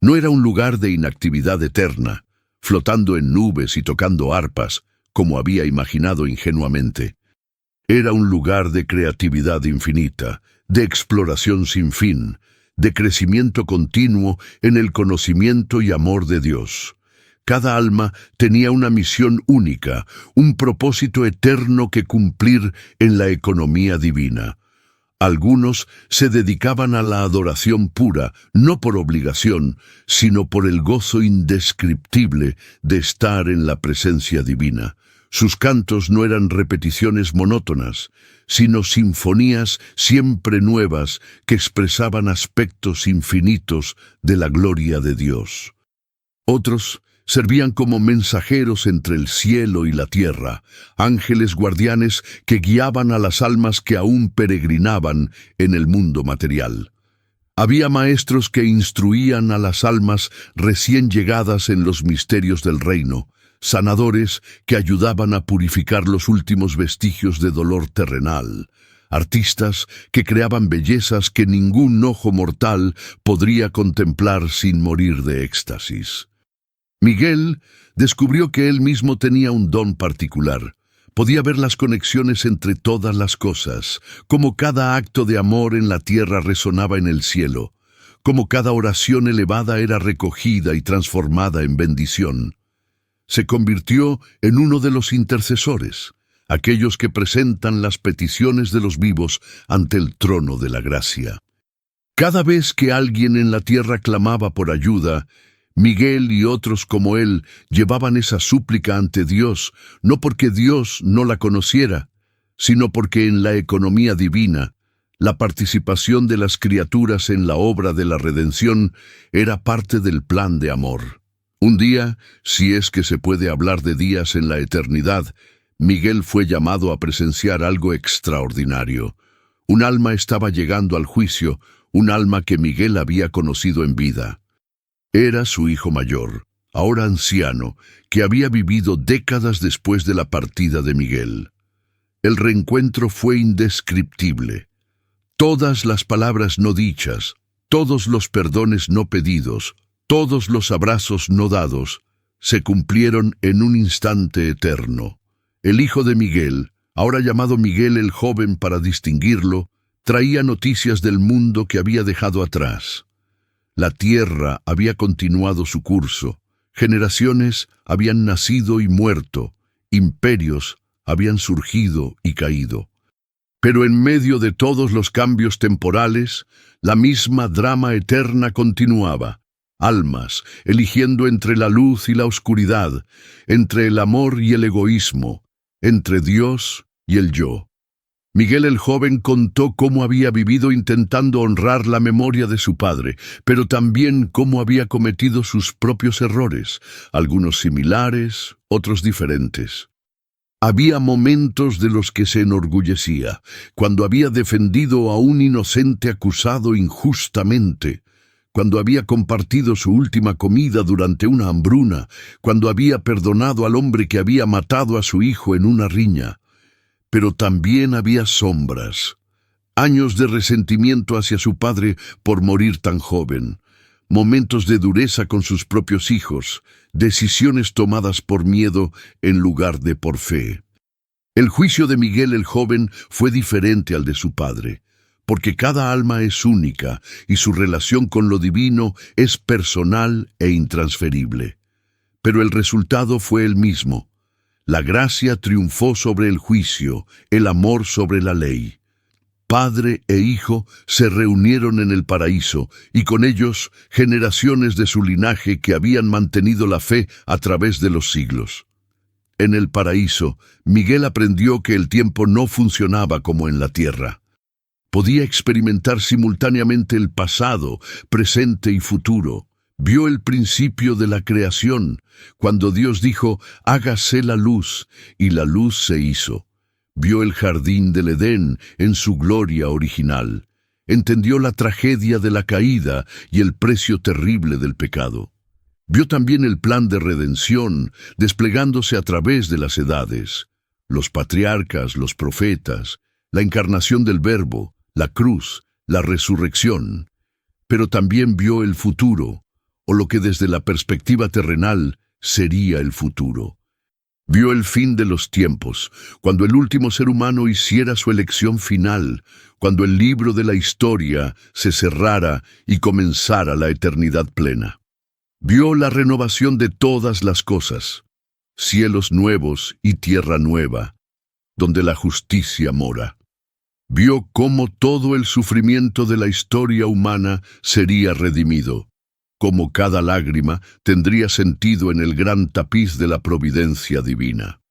No era un lugar de inactividad eterna, flotando en nubes y tocando arpas, como había imaginado ingenuamente. Era un lugar de creatividad infinita, de exploración sin fin, de crecimiento continuo en el conocimiento y amor de Dios. Cada alma tenía una misión única, un propósito eterno que cumplir en la economía divina. Algunos se dedicaban a la adoración pura, no por obligación, sino por el gozo indescriptible de estar en la presencia divina. Sus cantos no eran repeticiones monótonas, sino sinfonías siempre nuevas que expresaban aspectos infinitos de la gloria de Dios. Otros servían como mensajeros entre el cielo y la tierra, ángeles guardianes que guiaban a las almas que aún peregrinaban en el mundo material. Había maestros que instruían a las almas recién llegadas en los misterios del reino, sanadores que ayudaban a purificar los últimos vestigios de dolor terrenal, artistas que creaban bellezas que ningún ojo mortal podría contemplar sin morir de éxtasis. Miguel descubrió que él mismo tenía un don particular. Podía ver las conexiones entre todas las cosas, como cada acto de amor en la tierra resonaba en el cielo, como cada oración elevada era recogida y transformada en bendición. Se convirtió en uno de los intercesores, aquellos que presentan las peticiones de los vivos ante el trono de la gracia. Cada vez que alguien en la tierra clamaba por ayuda, Miguel y otros como él llevaban esa súplica ante Dios, no porque Dios no la conociera, sino porque en la economía divina, la participación de las criaturas en la obra de la redención era parte del plan de amor. Un día, si es que se puede hablar de días en la eternidad, Miguel fue llamado a presenciar algo extraordinario. Un alma estaba llegando al juicio, un alma que Miguel había conocido en vida. Era su hijo mayor, ahora anciano, que había vivido décadas después de la partida de Miguel. El reencuentro fue indescriptible. Todas las palabras no dichas, todos los perdones no pedidos, todos los abrazos no dados, se cumplieron en un instante eterno. El hijo de Miguel, ahora llamado Miguel el joven para distinguirlo, traía noticias del mundo que había dejado atrás. La tierra había continuado su curso, generaciones habían nacido y muerto, imperios habían surgido y caído. Pero en medio de todos los cambios temporales, la misma drama eterna continuaba. Almas eligiendo entre la luz y la oscuridad, entre el amor y el egoísmo, entre Dios y el yo. Miguel el joven contó cómo había vivido intentando honrar la memoria de su padre, pero también cómo había cometido sus propios errores, algunos similares, otros diferentes. Había momentos de los que se enorgullecía, cuando había defendido a un inocente acusado injustamente, cuando había compartido su última comida durante una hambruna, cuando había perdonado al hombre que había matado a su hijo en una riña. Pero también había sombras, años de resentimiento hacia su padre por morir tan joven, momentos de dureza con sus propios hijos, decisiones tomadas por miedo en lugar de por fe. El juicio de Miguel el joven fue diferente al de su padre, porque cada alma es única y su relación con lo divino es personal e intransferible. Pero el resultado fue el mismo. La gracia triunfó sobre el juicio, el amor sobre la ley. Padre e hijo se reunieron en el paraíso, y con ellos generaciones de su linaje que habían mantenido la fe a través de los siglos. En el paraíso, Miguel aprendió que el tiempo no funcionaba como en la tierra. Podía experimentar simultáneamente el pasado, presente y futuro. Vio el principio de la creación, cuando Dios dijo, «Hágase la luz», y la luz se hizo. Vio el jardín del Edén en su gloria original. Entendió la tragedia de la caída y el precio terrible del pecado. Vio también el plan de redención desplegándose a través de las edades, los patriarcas, los profetas, la encarnación del Verbo, la cruz, la resurrección. Pero también vio el futuro, o lo que desde la perspectiva terrenal sería el futuro. Vio el fin de los tiempos, cuando el último ser humano hiciera su elección final, cuando el libro de la historia se cerrara y comenzara la eternidad plena. Vio la renovación de todas las cosas, cielos nuevos y tierra nueva, donde la justicia mora. Vio cómo todo el sufrimiento de la historia humana sería redimido, cómo cada lágrima tendría sentido en el gran tapiz de la providencia divina.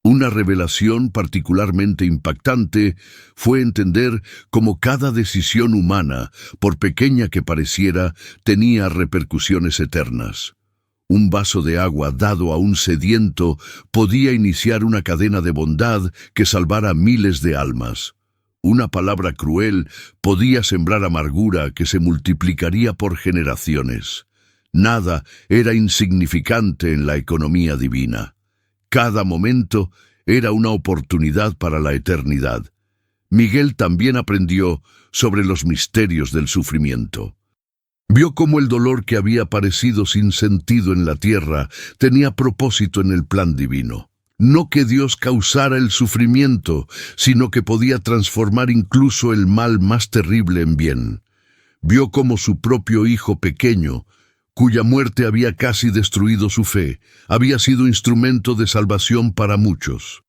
Una revelación particularmente impactante fue entender cómo cada decisión humana, por pequeña que pareciera, tenía repercusiones eternas. Un vaso de agua dado a un sediento podía iniciar una cadena de bondad que salvara miles de almas. Una palabra cruel podía sembrar amargura que se multiplicaría por generaciones. Nada era insignificante en la economía divina. Cada momento era una oportunidad para la eternidad. Miguel también aprendió sobre los misterios del sufrimiento. Vio cómo el dolor que había parecido sin sentido en la tierra tenía propósito en el plan divino. No que Dios causara el sufrimiento, sino que podía transformar incluso el mal más terrible en bien. Vio cómo su propio hijo pequeño, cuya muerte había casi destruido su fe, había sido instrumento de salvación para muchos.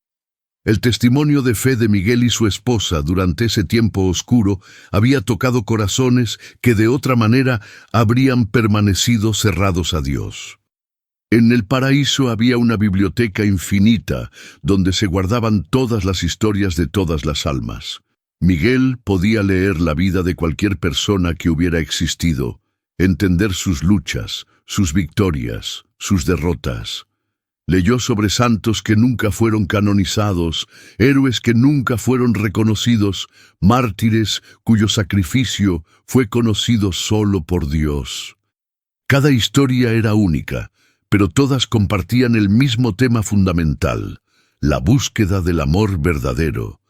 El testimonio de fe de Miguel y su esposa durante ese tiempo oscuro había tocado corazones que de otra manera habrían permanecido cerrados a Dios. En el paraíso había una biblioteca infinita donde se guardaban todas las historias de todas las almas. Miguel podía leer la vida de cualquier persona que hubiera existido, entender sus luchas, sus victorias, sus derrotas. Leyó sobre santos que nunca fueron canonizados, héroes que nunca fueron reconocidos, mártires cuyo sacrificio fue conocido solo por Dios. Cada historia era única, pero todas compartían el mismo tema fundamental, la búsqueda del amor verdadero,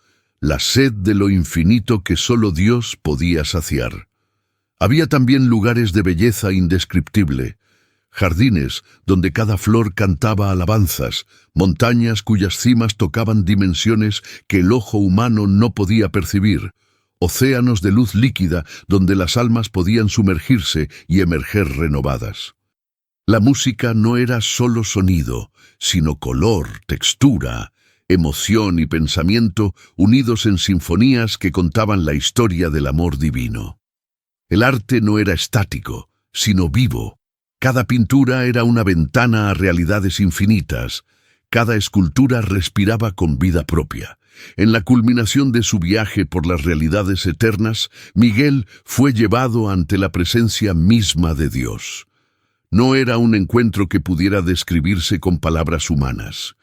la sed de lo infinito que solo Dios podía saciar. Había también lugares de belleza indescriptible, jardines donde cada flor cantaba alabanzas, montañas cuyas cimas tocaban dimensiones que el ojo humano no podía percibir, océanos de luz líquida donde las almas podían sumergirse y emerger renovadas. La música no era solo sonido, sino color, textura, emoción y pensamiento unidos en sinfonías que contaban la historia del amor divino. El arte no era estático, sino vivo. Cada pintura era una ventana a realidades infinitas. Cada escultura respiraba con vida propia. En la culminación de su viaje por las realidades eternas, Miguel fue llevado ante la presencia misma de Dios. No era un encuentro que pudiera describirse con palabras humanas.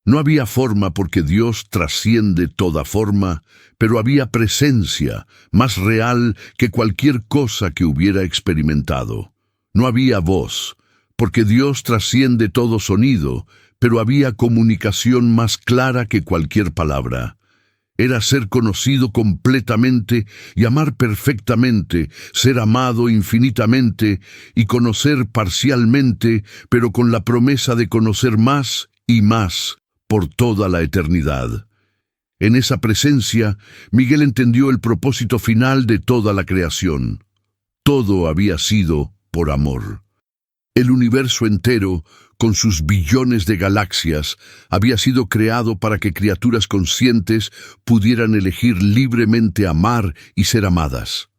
No había forma porque Dios trasciende toda forma, pero había presencia más real que cualquier cosa que hubiera experimentado. No había voz, porque Dios trasciende todo sonido, pero había comunicación más clara que cualquier palabra. Era ser conocido completamente y amar perfectamente, ser amado infinitamente y conocer parcialmente, pero con la promesa de conocer más y más por toda la eternidad. En esa presencia, Miguel entendió el propósito final de toda la creación. Todo había sido por amor. El universo entero, con sus billones de galaxias, había sido creado para que criaturas conscientes pudieran elegir libremente amar y ser amadas.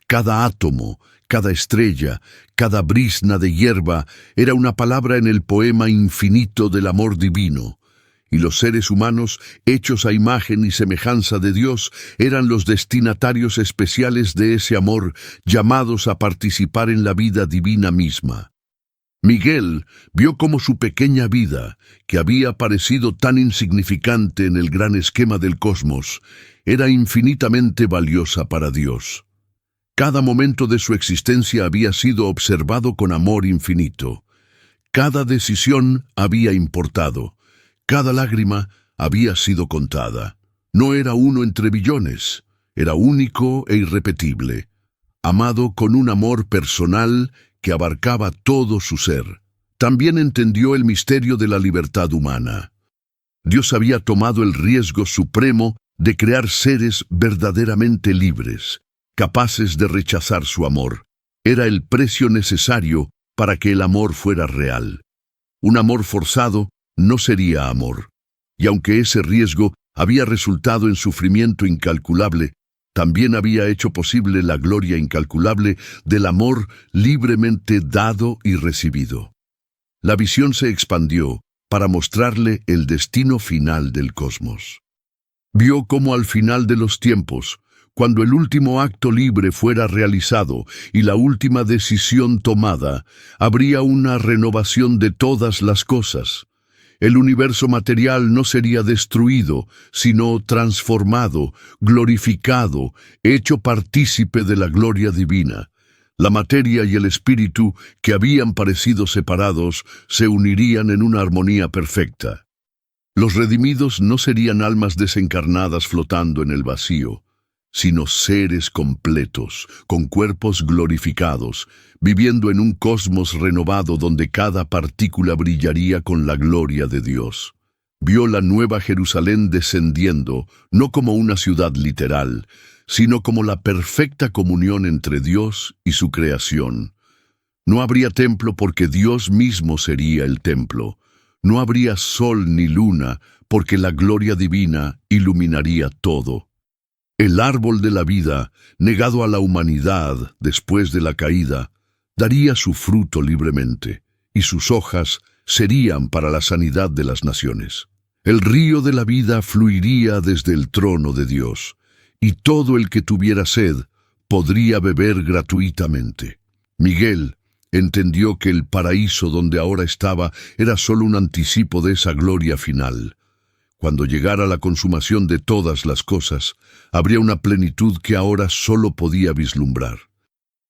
Cada átomo, cada estrella, cada brizna de hierba era una palabra en el poema infinito del amor divino. Y los seres humanos, hechos a imagen y semejanza de Dios, eran los destinatarios especiales de ese amor, llamados a participar en la vida divina misma. Miguel vio cómo su pequeña vida, que había parecido tan insignificante en el gran esquema del cosmos, era infinitamente valiosa para Dios. Cada momento de su existencia había sido observado con amor infinito. Cada decisión había importado. Cada lágrima había sido contada. No era uno entre billones, era único e irrepetible, amado con un amor personal que abarcaba todo su ser. También entendió el misterio de la libertad humana. Dios había tomado el riesgo supremo de crear seres verdaderamente libres, capaces de rechazar su amor. Era el precio necesario para que el amor fuera real. Un amor forzado no sería amor. Y aunque ese riesgo había resultado en sufrimiento incalculable, también había hecho posible la gloria incalculable del amor libremente dado y recibido. La visión se expandió para mostrarle el destino final del cosmos. Vio cómo al final de los tiempos, cuando el último acto libre fuera realizado y la última decisión tomada, habría una renovación de todas las cosas. El universo material no sería destruido, sino transformado, glorificado, hecho partícipe de la gloria divina. La materia y el espíritu, que habían parecido separados, se unirían en una armonía perfecta. Los redimidos no serían almas desencarnadas flotando en el vacío, sino seres completos, con cuerpos glorificados, viviendo en un cosmos renovado donde cada partícula brillaría con la gloria de Dios. Vio la nueva Jerusalén descendiendo, no como una ciudad literal, sino como la perfecta comunión entre Dios y su creación. No habría templo porque Dios mismo sería el templo. No habría sol ni luna porque la gloria divina iluminaría todo. El árbol de la vida, negado a la humanidad después de la caída, daría su fruto libremente, y sus hojas serían para la sanidad de las naciones. El río de la vida fluiría desde el trono de Dios, y todo el que tuviera sed podría beber gratuitamente. Miguel entendió que el paraíso donde ahora estaba era solo un anticipo de esa gloria final. Cuando llegara la consumación de todas las cosas, habría una plenitud que ahora solo podía vislumbrar.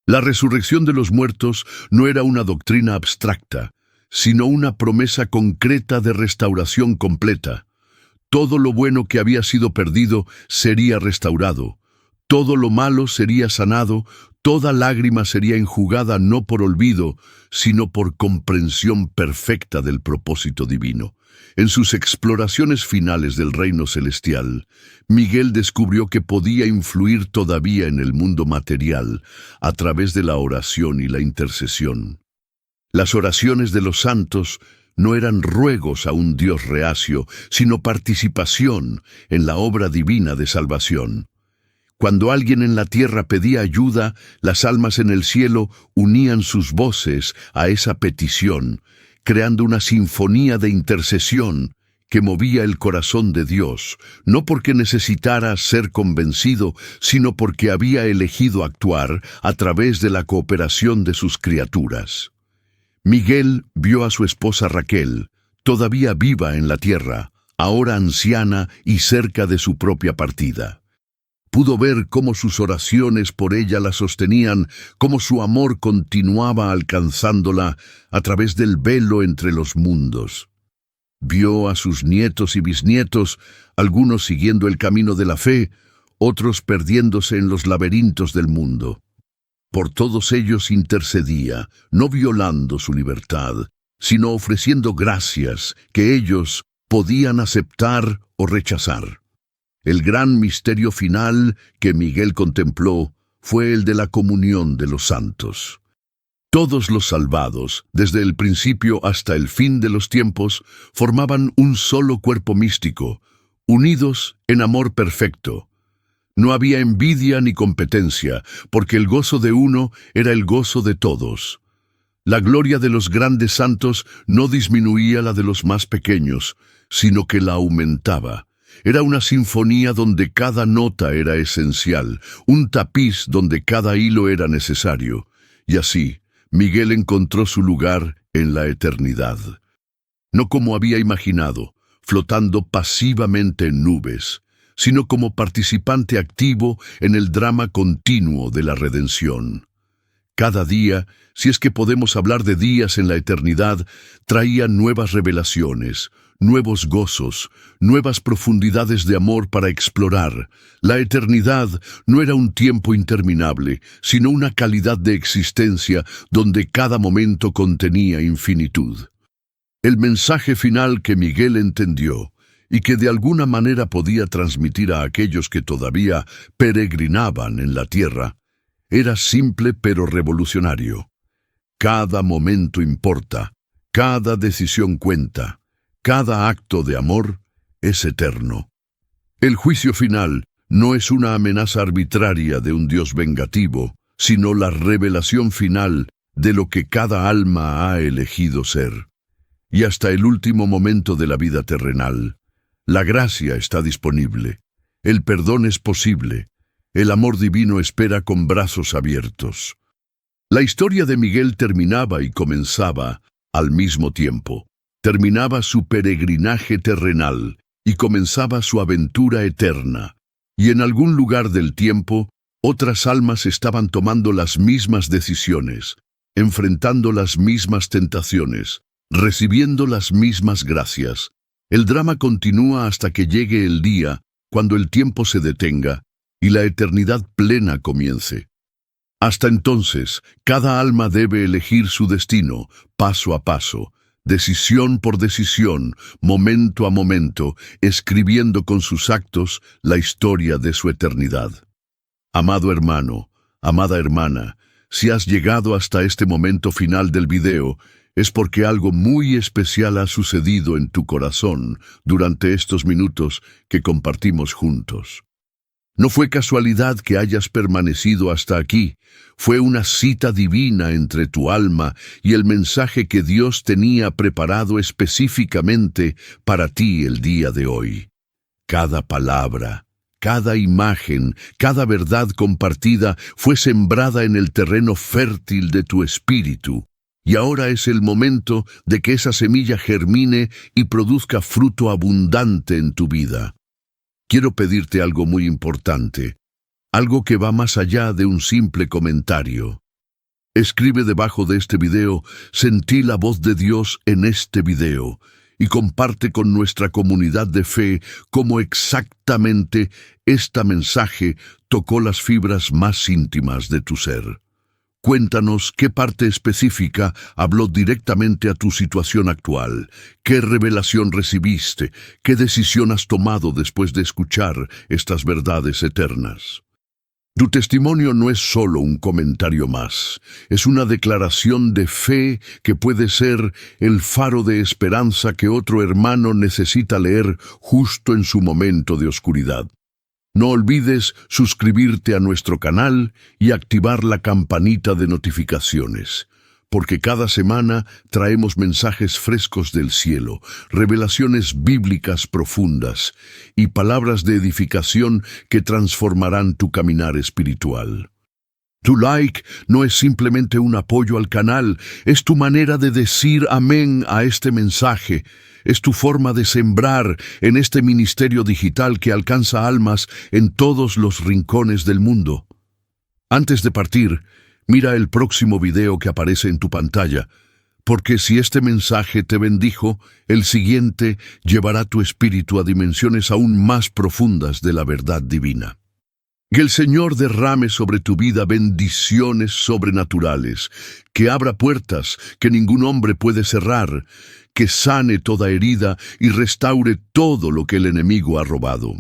La resurrección de los muertos no era una doctrina abstracta, sino una promesa concreta de restauración completa. Todo lo bueno que había sido perdido sería restaurado, todo lo malo sería sanado, toda lágrima sería enjugada no por olvido, sino por comprensión perfecta del propósito divino. En sus exploraciones finales del reino celestial, Miguel descubrió que podía influir todavía en el mundo material a través de la oración y la intercesión. Las oraciones de los santos no eran ruegos a un Dios reacio, sino participación en la obra divina de salvación. Cuando alguien en la tierra pedía ayuda, las almas en el cielo unían sus voces a esa petición, creando una sinfonía de intercesión que movía el corazón de Dios, no porque necesitara ser convencido, sino porque había elegido actuar a través de la cooperación de sus criaturas. Miguel vio a su esposa Raquel, todavía viva en la tierra, ahora anciana y cerca de su propia partida. Pudo ver cómo sus oraciones por ella la sostenían, cómo su amor continuaba alcanzándola a través del velo entre los mundos. Vio a sus nietos y bisnietos, algunos siguiendo el camino de la fe, otros perdiéndose en los laberintos del mundo. Por todos ellos intercedía, no violando su libertad, sino ofreciendo gracias que ellos podían aceptar o rechazar. El gran misterio final que Miguel contempló fue el de la comunión de los santos. Todos los salvados, desde el principio hasta el fin de los tiempos, formaban un solo cuerpo místico, unidos en amor perfecto. No había envidia ni competencia, porque el gozo de uno era el gozo de todos. La gloria de los grandes santos no disminuía la de los más pequeños, sino que la aumentaba. Era una sinfonía donde cada nota era esencial, un tapiz donde cada hilo era necesario. Y así, Miguel encontró su lugar en la eternidad. No como había imaginado, flotando pasivamente en nubes, sino como participante activo en el drama continuo de la redención. Cada día, si es que podemos hablar de días en la eternidad, traía nuevas revelaciones, nuevos gozos, nuevas profundidades de amor para explorar. La eternidad no era un tiempo interminable, sino una calidad de existencia donde cada momento contenía infinitud. El mensaje final que Miguel entendió, y que de alguna manera podía transmitir a aquellos que todavía peregrinaban en la tierra, era simple pero revolucionario. Cada momento importa, cada decisión cuenta, cada acto de amor es eterno. El juicio final no es una amenaza arbitraria de un Dios vengativo, sino la revelación final de lo que cada alma ha elegido ser. Y hasta el último momento de la vida terrenal, la gracia está disponible, el perdón es posible, el amor divino espera con brazos abiertos. La historia de Miguel terminaba y comenzaba al mismo tiempo. Terminaba su peregrinaje terrenal y comenzaba su aventura eterna. Y en algún lugar del tiempo, otras almas estaban tomando las mismas decisiones, enfrentando las mismas tentaciones, recibiendo las mismas gracias. El drama continúa hasta que llegue el día, cuando el tiempo se detenga y la eternidad plena comience. Hasta entonces, cada alma debe elegir su destino, paso a paso, decisión por decisión, momento a momento, escribiendo con sus actos la historia de su eternidad. Amado hermano, amada hermana, si has llegado hasta este momento final del video, es porque algo muy especial ha sucedido en tu corazón durante estos minutos que compartimos juntos. No fue casualidad que hayas permanecido hasta aquí, fue una cita divina entre tu alma y el mensaje que Dios tenía preparado específicamente para ti el día de hoy. Cada palabra, cada imagen, cada verdad compartida fue sembrada en el terreno fértil de tu espíritu, y ahora es el momento de que esa semilla germine y produzca fruto abundante en tu vida. Quiero pedirte algo muy importante, algo que va más allá de un simple comentario. Escribe debajo de este video, sentí la voz de Dios en este video, y comparte con nuestra comunidad de fe cómo exactamente este mensaje tocó las fibras más íntimas de tu ser. Cuéntanos qué parte específica habló directamente a tu situación actual, qué revelación recibiste, qué decisión has tomado después de escuchar estas verdades eternas. Tu testimonio no es solo un comentario más, es una declaración de fe que puede ser el faro de esperanza que otro hermano necesita leer justo en su momento de oscuridad. No olvides suscribirte a nuestro canal y activar la campanita de notificaciones. porque cada semana traemos mensajes frescos del cielo, revelaciones bíblicas profundas y palabras de edificación que transformarán tu caminar espiritual. Tu like no es simplemente un apoyo al canal, es tu manera de decir amén a este mensaje. Es tu forma de sembrar en este ministerio digital que alcanza almas en todos los rincones del mundo. Antes de partir, mira el próximo video que aparece en tu pantalla, porque si este mensaje te bendijo, el siguiente llevará tu espíritu a dimensiones aún más profundas de la verdad divina. Que el Señor derrame sobre tu vida bendiciones sobrenaturales, que abra puertas que ningún hombre puede cerrar, que sane toda herida y restaure todo lo que el enemigo ha robado.